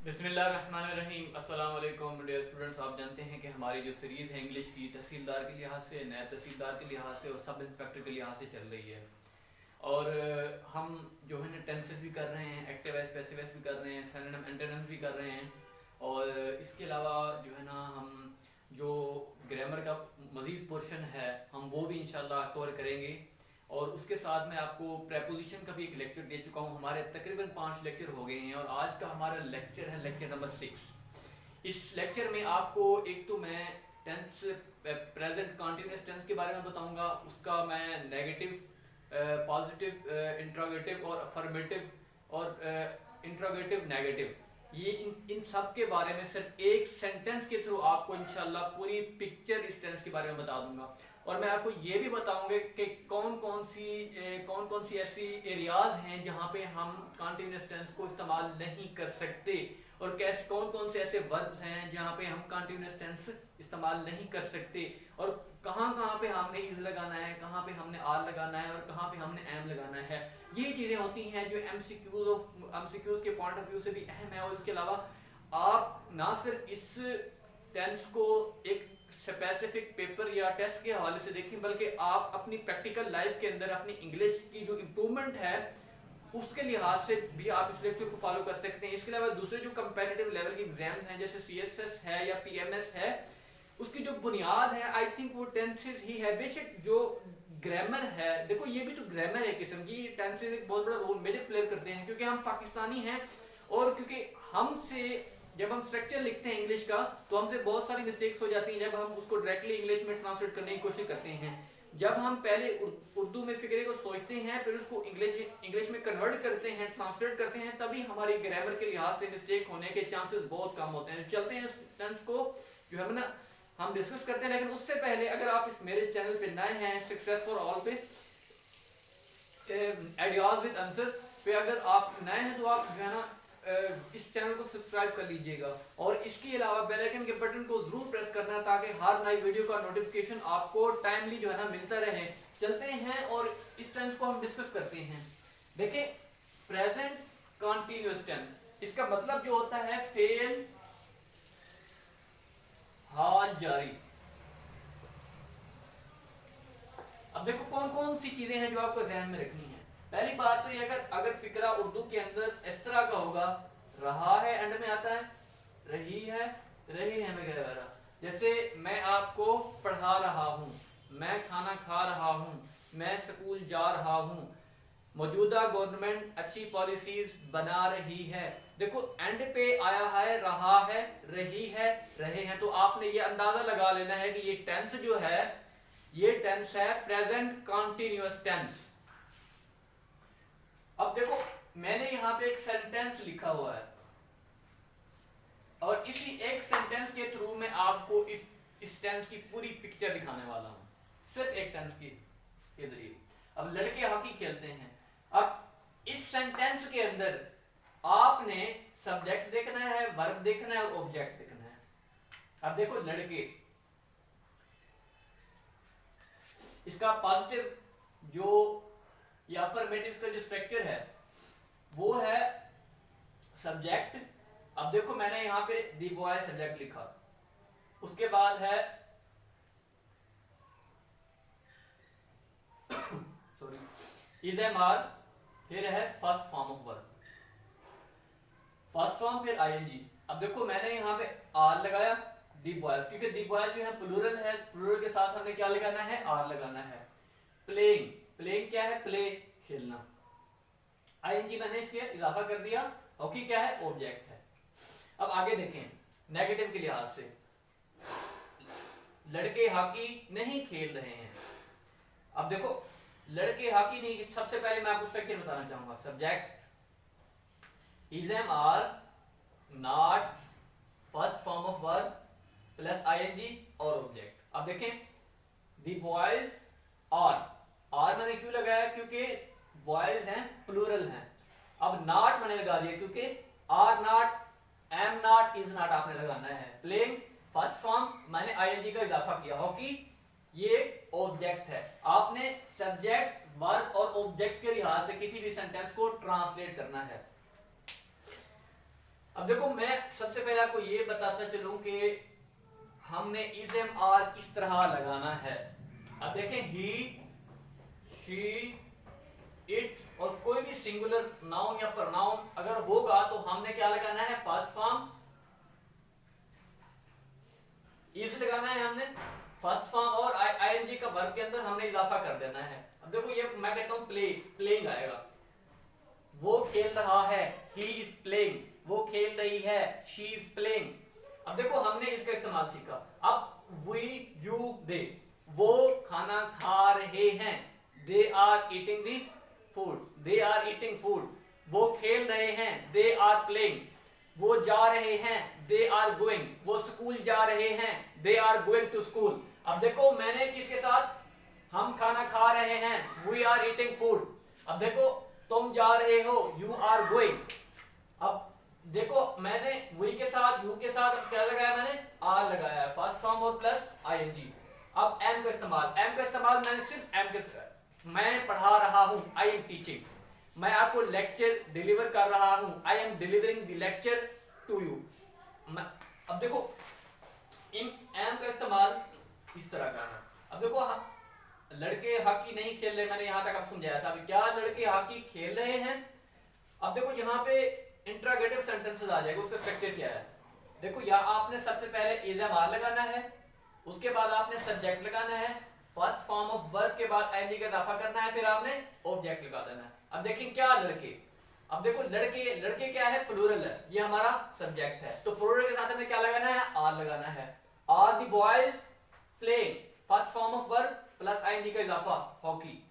बिस्मिल्लाहिर्रहमानिर्रहीम। अस्सलाम वालेकुम डियर स्टूडेंट्स। आप जानते हैं कि हमारी जो सीरीज़ है इंग्लिश की तहसीलदार के लिहाज से, नैब तहसीलदार के लिहाज से और सब इंस्पेक्टर के लिहाज से चल रही है। और हम जो है ना टेंसेस भी कर रहे हैं, एक्टिव वॉइस पैसिव वॉइस भी कर रहे हैं, सिनोनिम एंटोनिम्स भी कर रहे हैं। और इसके अलावा जो है ना हम जो ग्रामर का मज़ीद पोर्शन है हम वो भी इंशाल्लाह कवर करेंगे। और उसके साथ मैं आपको प्रेपोजिशन का भी एक लेक्चर दे चुका हूँ। हमारे तकरीबन 5 लेक्चर हो गए हैं और आज का हमारा लेक्चर है लेक्चर नंबर 6। इस लेक्चर में आपको एक तो मैं टेंस प्रेजेंट कॉन्टिन्यूस टेंस के बारे में बताऊंगा, उसका मैं नेगेटिव, पॉजिटिव, इंट्रोगेटिव और अफर्मेटिव और इंट्रोगेटिव नेगेटिव, ये इन सब के बारे में सिर्फ एक सेंटेंस के थ्रू आपको इंशाल्लाह पूरी पिक्चर इस टेंस के बारे में बता दूंगा। और मैं आपको ये भी बताऊंगा कि कौन कौन सी ऐसी एरियाज हैं जहां पे हम कॉन्टिन्यूस टेंस को इस्तेमाल नहीं कर सकते, और कैसे कौन से ऐसे वर्ब्स हैं जहां पे हम कॉन्टिन्यूस टेंस इस्तेमाल नहीं कर सकते, और कहां पे हमने इज लगाना है, कहां पे हमने आर लगाना है और कहां पे हमने एम लगाना है। ये चीजें होती हैं जो एमसीक्यूज के पॉइंट ऑफ व्यू से भी अहम है। और इसके अलावा आप ना सिर्फ इस टेंस को एक स्पेसिफिक पेपर या टेस्ट के हवाले से देखें, बल्कि आप अपनी प्रैक्टिकल लाइफ के अंदर अपनी इंग्लिश की जो इम्प्रूवमेंट है उसके लिहाज से भी आप इस लेक्चर को फॉलो कर सकते हैं। इसके अलावा दूसरे जो कंपेटिटिव लेवल के एग्जाम्स हैं जैसे सीएसएस है या पीएमएस है, उसकी जो बुनियाद है आई थिंक वो टेंसेज ही है। बेशक जो ग्रामर है, देखो ये भी तो ग्रामर है किस्म की, टेंसेज एक बहुत बड़ा रोल मेजर प्ले करते हैं क्योंकि हम पाकिस्तानी हैं। और क्योंकि हमसे जब हम स्ट्रक्चर लिखते हैं इंग्लिश का तो हमसे बहुत सारी मिस्टेक्स हो जाती हैं जब हम उसको डायरेक्टली इंग्लिश में ट्रांसलेट करने की कोशिश करते हैं। जब हम पहले उर्दू में फिक्रे को सोचते हैं फिर उसको इंग्लिश में कन्वर्ट करते हैं, ट्रांसलेट करते हैं, तभी हमारी ग्रामर के लिहाज से मिस्टेक होने के चांसेस बहुत कम होते हैं। चलते हैं इस टेंस को जो है ना हम डिस्कस करते हैं, लेकिन उससे पहले अगर आप इस मेरे चैनल पे नए हैं सक्सेस फॉर ऑल पे, आइडियाज विद आंसर पे अगर आप नए हैं तो आप जो है ना इस चैनल को सब्सक्राइब कर लीजिएगा। और इसके अलावा बेल आइकन के बटन को जरूर प्रेस करना है ताकि हर नई वीडियो का नोटिफिकेशन आपको टाइमली जो है ना मिलता रहे। चलते हैं और इस टेंस को हम डिस्कस करते हैं। देखिए प्रेजेंट कॉन्टिन्यूअस टेंस, इसका मतलब जो होता है फेल, हाल जारी। अब देखो कौन कौन सी चीजें हैं जो आपको ध्यान में रखनी है। पहली बात तो ये अगर फिक्रा उर्दू के अंदर इस तरह का होगा, रहा है एंड में आता है, रही है वगैरह। जैसे मैं आपको पढ़ा रहा हूँ, मैं खाना खा रहा हूँ, मैं स्कूल जा रहा हूँ, मौजूदा गवर्नमेंट अच्छी पॉलिसीज बना रही है। देखो एंड पे आया है, रहा है, रही है, रहे हैं, तो आपने ये अंदाजा लगा लेना है कि ये टेंस जो है ये टेंस है प्रेजेंट कॉन्टिन्यूअस टेंस। अब देखो मैंने यहां पे एक सेंटेंस लिखा हुआ है और इसी एक सेंटेंस के थ्रू मैं आपको इस टेंस की पूरी पिक्चर दिखाने वाला हूं, सिर्फ एक टेंस के जरिए। अब लड़के हॉकी खेलते हैं। अब इस सेंटेंस के अंदर आपने सब्जेक्ट देखना है, वर्ब देखना है और ऑब्जेक्ट देखना है। अब देखो लड़के, इसका पॉजिटिव जो या अफर्मेटिव का जो स्ट्रक्चर है वो है सब्जेक्ट। अब देखो मैंने यहां पे दी बॉय सब्जेक्ट लिखा, उसके बाद है सॉरी इज एम आर, फिर है first form of verb, first form फिर आईएनजी। अब देखो मैंने यहां पे आर लगाया दी बॉयज, क्योंकि दी बॉयज जो है प्लूरल है, प्लूरल के साथ हमने क्या लगाना है, आर लगाना है। प्लेइंग, प्लेइंग क्या है, प्ले खेलना, आईएनजी मैंने इसके इजाफा कर दिया। हॉकी क्या है, ऑब्जेक्ट है। अब आगे देखें नेगेटिव के लिहाज से, लड़के हॉकी नहीं खेल रहे हैं। अब देखो लड़के हॉकी नहीं, सबसे पहले मैं आपको स्ट्रक्चर बताना चाहूंगा। Subject is am are not first form of verb plus ING और ऑब्जेक्ट। अब देखें दी बॉयज आर मैंने क्यों लगाया, क्योंकि बॉयज हैं, प्लूरल हैं। अब नॉट मैंने लगा दिया क्योंकि are not, am not, is not आपने लगाना है। प्लेइंग फर्स्ट फॉर्म, मैंने आईएनजी का इजाफा किया। हॉकी ये ऑब्जेक्ट है। आपने सब्जेक्ट, वर्ब और ऑब्जेक्ट के लिहाज से किसी भी सेंटेंस को ट्रांसलेट करना है। अब देखो मैं सबसे पहले आपको ये बताता चलूं कि हमने इज एम आर किस तरह लगाना है। अब देखें ही, शी, इट और कोई भी सिंगुलर नाउन या प्रोनाउन अगर होगा तो हमने क्या लगाना है, फर्स्ट फॉर्म इज लगाना है हमने फर्स्ट फॉर्म, और आईएनजी का वर्ब के अंदर हमने इजाफा कर देना है। अब देखो ये मैं कहता हूं प्लेइंग आएगा, वो खेल रहा है, ही इज प्लेइंग, वो खेल रही है, शी इज प्लेइंग। अब देखो हमने इसका इस्तेमाल सीखा। अब वी, यू, दे, वो खाना खा रहे हैं, they are eating the food, they are eating food. वो खेल रहे हैं, दे आर प्लेइंग। वो जा रहे हैं, दे आर गोइंग, वो स्कूल जा रहे हैं, they are going to school. अब देखो मैंने किसके साथ, हम खाना खा रहे हैं, वी आर ईटिंग फूड। अब देखो तुम जा रहे हो, यू आर गोइंग। अब देखो मैंने वी के साथ, यू के साथ क्या लगाया, मैंने आर लगाया है, फर्स्ट फॉर्म और प्लस आईएनजी। अब एम का इस्तेमाल, एम का इस्तेमाल मैंने सिर्फ एम के, मैं पढ़ा रहा हूं, आई एम टीचिंग। मैं आपको लेक्चर डिलीवर कर रहा हूं, I am delivering the lecture to you. अब देखो इन एम का इस्तेमाल इस तरह का है। अब देखो लड़के हॉकी नहीं खेल रहे, मैंने यहां तक आप समझाया था। अभी क्या लड़के हॉकी खेल रहे हैं। अब देखो यहाँ पे इंट्रोगेटिव सेंटेंसेस आ जाएगा, उसका स्ट्रक्चर क्या है। देखो या आपने सबसे पहले इज एम आर लगाना है, उसके बाद आपने सब्जेक्ट लगाना है, फर्स्ट फॉर्म ऑफ वर्ब के बाद आईएनजी का इजाफा करना है, फिर आपने ऑब्जेक्ट लगा देना है। अब देखिए क्या लड़के, अब देखो लड़के, लड़के क्या है, प्लूरल है, ये हमारा सब्जेक्ट है, तो प्लूरल के साथ हमें क्या लगाना है, आर लगाना है। Are the boys playing, first form of verb plus ING का इजाफा, हॉकी।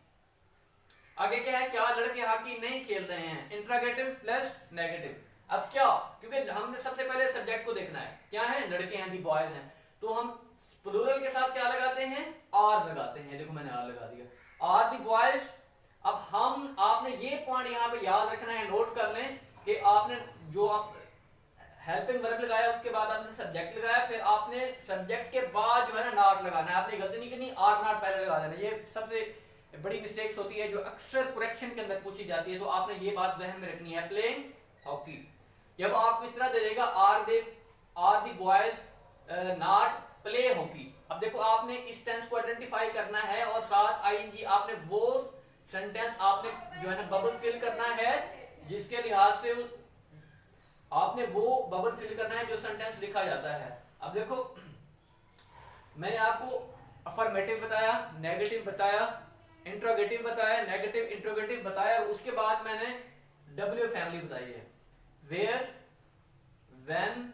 आगे क्या है, क्या लड़के हॉकी नहीं खेल रहे हैं, इंट्रोगेटिव प्लस नेगेटिव। अब क्या, क्योंकि हमने सबसे पहले सब्जेक्ट को देखना है, क्या है, लड़के हैं, दी बॉयज हैं, तो हम प्लूरल के साथ क्या लगाते हैं, आर लगाते हैं। देखो मैंने आर लगा दिया, आर दी बॉयज। अब हम, आपने ये पॉइंट यहाँ पे याद रखना है, नोट कर लें कि आपने जो आप हेल्पिंग वर्ब लगाया, उसके बाद आपने सब्जेक्ट लगाया, फिर आपने सब्जेक्ट के बाद जो है ना नॉट लगाना है। आपने गलती नहीं करनी, आर नॉट पहले लगा देना। ये सबसे बड़ी मिस्टेक्स होती है जो अक्सर करेक्शन के अंदर पूछी जाती है, तो आपने ये बात ध्यान में रखनी है। प्लेइंग हॉकी, जब आपको इस तरह दे देगा are the boys not play hockey. अब देखो आपने इस टेंस को आइडेंटिफाई करना है, और साथ आईएनजी आपने वो सेंटेंस आपने जो है ना बबल फिल करना है, जिसके लिहाज से आपने वो बबल फिल करना है जो सेंटेंस लिखा जाता है। अब देखो मैंने आपको अफर्मेटिव बताया, नेगेटिव बताया, इंट्रोगेटिव बताया, नेगेटिव इंट्रोगेटिव बताया, और उसके बाद मैंने डब्ल्यू फैमिली बताई है, where, when,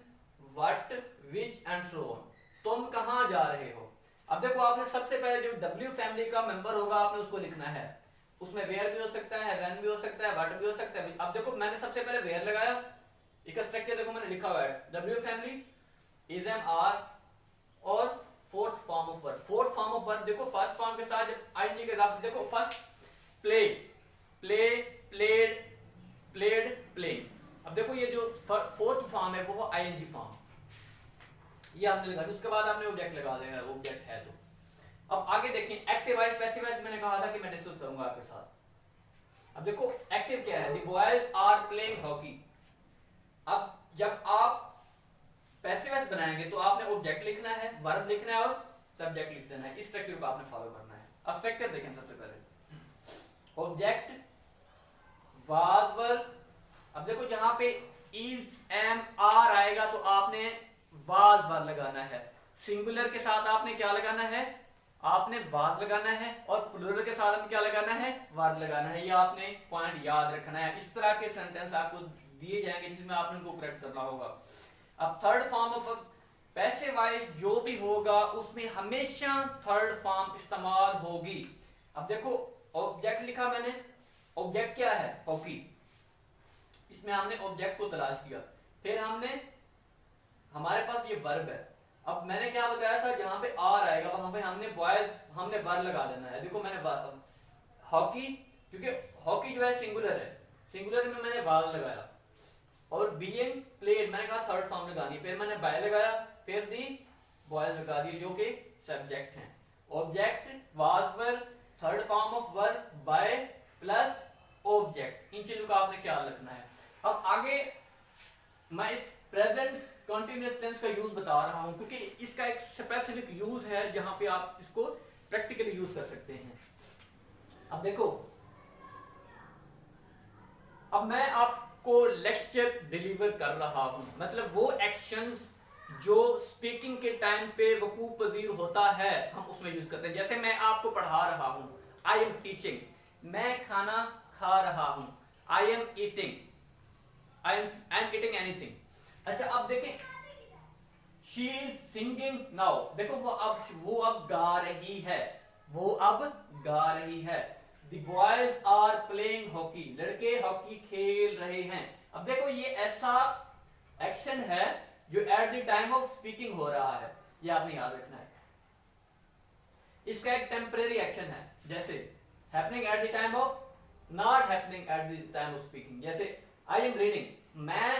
what, which and so on. तुम कहां जा रहे हो। अब देखो आपने सबसे पहले जो डब्ल्यू फैमिली का मेंबर होगा आपने उसको लिखना है, उसमें वेयर भी हो सकता है, व्हेन भी हो सकता है, व्हाट भी हो सकता है। अब देखो मैंने सबसे पहले वेयर लगाया, इसका स्ट्रक्चर देखो मैंने लिखा हुआ है, W family, is am are और fourth form of verb. Fourth form of verb देखो फर्स्ट फॉर्म के साथ जब आईएनजी के साथ, देखो first play, play, played, played, playing. अब देखो ये जो फोर्थ फॉर्म है वो आईएनजी फॉर्म, ये आपने लगा दिया, उसके बाद आपने ऑब्जेक्ट लगा देना, ऑब्जेक्ट है तो। अब आगे देखिए एक्टिव वाइज पैसिव वाइज, मैंने कहा था कि मैं डिस्कस करूंगा आपके साथ। अब देखो एक्टिव क्या है, the boys are playing hockey. अब जब आप पैसिव वॉइस बनाएंगे तो आपने ऑब्जेक्ट लिखना है, वर्ब लिखना है और सब्जेक्ट लिख देना है। इस स्ट्रक्चर को आपने फॉलो करना है। अब स्ट्रक्चर देखें, सबसे पहले ऑब्जेक्ट, वाज, वर्ब। अब देखो जहां पे इज, एम, आर आएगा तो आपने वाज वर्ब लगाना है। सिंगुलर के साथ आपने क्या लगाना है, आपने वाज लगाना है, और प्लूरल के साथ आपने क्या लगाना है, वर्ब लगाना है। ये आपने पॉइंट याद रखना है। इस तरह के सेंटेंस आपको दिए जाएंगे जिसमें आपने उनको करेक्ट करना होगा। अब third form of passive voice जो भी होगा उसमें हमेशा थर्ड फॉर्म इस्तेमाल होगी। अब देखो ऑब्जेक्ट लिखा मैंने, ऑब्जेक्ट क्या है, हॉकी। इसमें हमने ऑब्जेक्ट को तलाश किया, फिर हमने, हमारे पास ये वर्ब है। अब मैंने क्या बताया था, जहां पे आर आएगा वहां पे हमने बॉयज, हमने वर्ब लगा देना है। देखो मैंने हॉकी, क्योंकि हॉकी जो है सिंगुलर है, सिंगुलर में मैंने वाज लगाया, और बीइंग प्लेड मैंने कहा थर्ड फॉर्म लगानी, फिर मैंने बाय लगाया, फिर दी बॉयज लगा दिए जो कि सब्जेक्ट हैं। Object, was verb, third form of verb, by plus object, इन चीजों का आपने ख्याल रखना है। अब आगे मैं इस प्रेजेंट कंटिन्यूअस टेंस का यूज बता रहा हूं क्योंकि इसका एक स्पेसिफिक यूज है जहां पे आप इसको प्रैक्टिकली यूज कर सकते हैं। अब देखो, अब मैं आपको लेक्चर डिलीवर कर रहा हूं, मतलब वो एक्शंस जो स्पीकिंग के टाइम पे वकूफ पजीर होता है हम उसमें यूज करते हैं। जैसे मैं आपको पढ़ा रहा हूं, आई एम टीचिंग, मैं खाना खा रहा हूं, I am eating, I am eating anything. अच्छा अब देखें, शी इज सिंगिंग नाउ, देखो वो अब गा रही है, वो अब गा रही है। The boys are playing hockey, लड़के हॉकी खेल रहे हैं। अब देखो ये ऐसा एक्शन है जो at the time of speaking हो रहा है, ये आपने याद रखना है। इसका एक टेम्परेरी एक्शन है, जैसे happening at the time of, not happening at the time of speaking. जैसे आई एम रीडिंग, मैं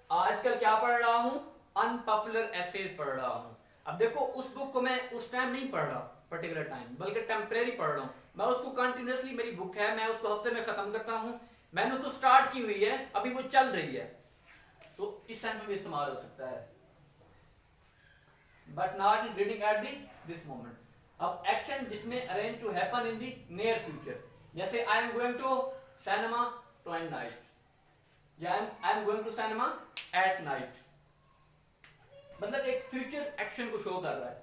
आजकल क्या पढ़ रहा हूं, अनपॉपुलर एसेज पढ़ रहा हूं। अब देखो उस बुक को मैं उस टाइम नहीं पढ़ रहा पर्टिकुलर टाइम, बल्कि टेम्परेरी पढ़ रहा हूं। मैं उसको कंटिन्यूअसली, मेरी बुक है, मैं उसको हफ्ते में खत्म करता हूं, मैंने उसको स्टार्ट की हुई है, अभी वो चल रही है, तो इस सेंस में भी इस्तेमाल हो सकता है, but not in reading at this moment. अब एक्शन जिसमें arrange to happen in the near future, जैसे I am going to cinema tonight, या I am going to cinema at night, मतलब एक फ्यूचर एक्शन को शो कर रहा है।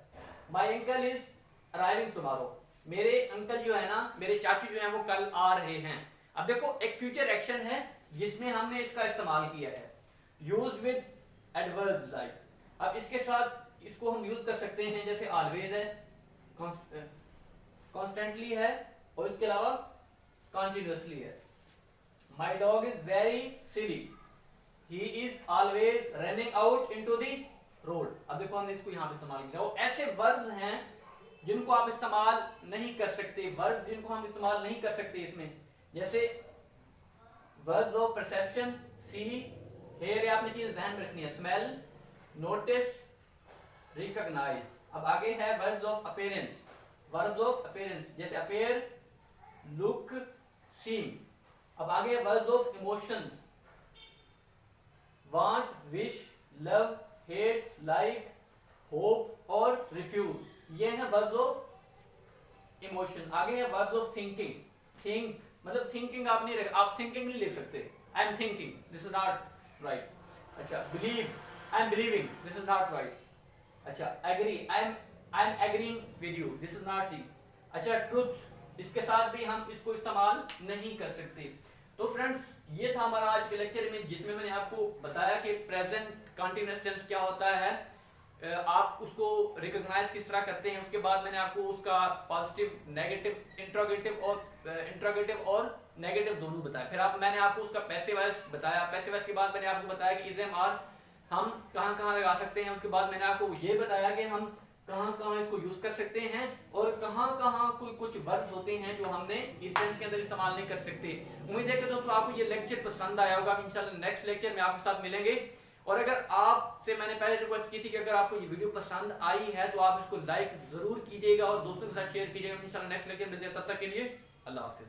My uncle is arriving tomorrow, मेरे अंकल जो है ना, मेरे चाचू जो है वो कल आ रहे हैं। अब देखो एक फ्यूचर एक्शन है जिसमें हमने इसका इस्तेमाल किया है, यूज्ड विद एडवर्ब्स लाइक। अब इसके साथ इसको हम यूज कर सकते हैं, जैसे ऑलवेज है, कॉन्स्टेंटली है, और इसके अलावा कॉन्टिन्यूअसली है। My dog is very silly, he is always running out into the road. अब देखो हमने इसको यहां पे इस्तेमाल किया। वो ऐसे वर्ब्स हैं जिनको आप इस्तेमाल नहीं कर सकते, वर्ब्स जिनको हम इस्तेमाल नहीं कर सकते इसमें, जैसे verbs of perception, see, hear, आपने चीज ध्यान में रखनी है, स्मेल, नोटिस, रिकॉग्नाइज। अब आगे है verbs of appearance, verbs of appearance जैसे अपीयर, लुक, सीम। अब आगे है verbs of emotions, want, wish, love, hate, like, hope और रिफ्यूज, ये है वर्ब्स ऑफ इमोशन। आगे है वर्ब्स ऑफ थिंकिंग, थिंक मतलब थिंकिंग आप नहीं आप थिंकिंग नहीं लिख सकते, I am thinking, this is not right. अच्छा believe, I am believing, this is not right. अच्छा agree, I am agreeing with you, this is not the. अच्छा ट्रुथ, इसके साथ भी हम इसको इस्तेमाल नहीं कर सकते। तो फ्रेंड्स ये था हमारा आज के लेक्चर में, जिसमें मैंने आपको बताया कि प्रेजेंट कंटीन्यूअस टेंस क्या होता है, आप उसको रिकॉग्नाइज किस तरह करते हैं। उसके बाद मैंने आपको उसका पॉजिटिव, नेगेटिव, इंट्रोगेटिव और नेगेटिव दोनों बताया। फिर मैंने आपको उसका पैसिव वॉइस बताया। पैसिव वॉइस के बाद मैंने आपको बताया कि इज एम आर हम कहाँ कहाँ लगा सकते हैं। उसके बाद मैंने आपको ये बताया कि हम कहाँ कहाँ इसको यूज कर सकते हैं और कहाँ कहाँ कोई कुछ वर्ड होते हैं जो हमने इस टेंस के अंदर इस्तेमाल नहीं कर सकते। उम्मीद है कि दोस्तों आपको ये लेक्चर पसंद आया होगा। इंशाल्लाह नेक्स्ट लेक्चर में आपके साथ मिलेंगे। और अगर आपसे मैंने पहले रिक्वेस्ट की थी कि अगर आपको ये वीडियो पसंद आई है तो आप इसको लाइक जरूर कीजिएगा और दोस्तों के साथ शेयर कीजिएगा। इंशाल्लाह नेक्स्ट लेक्चर मिलते हैं, तब तक के लिए अल्लाह हाफिज।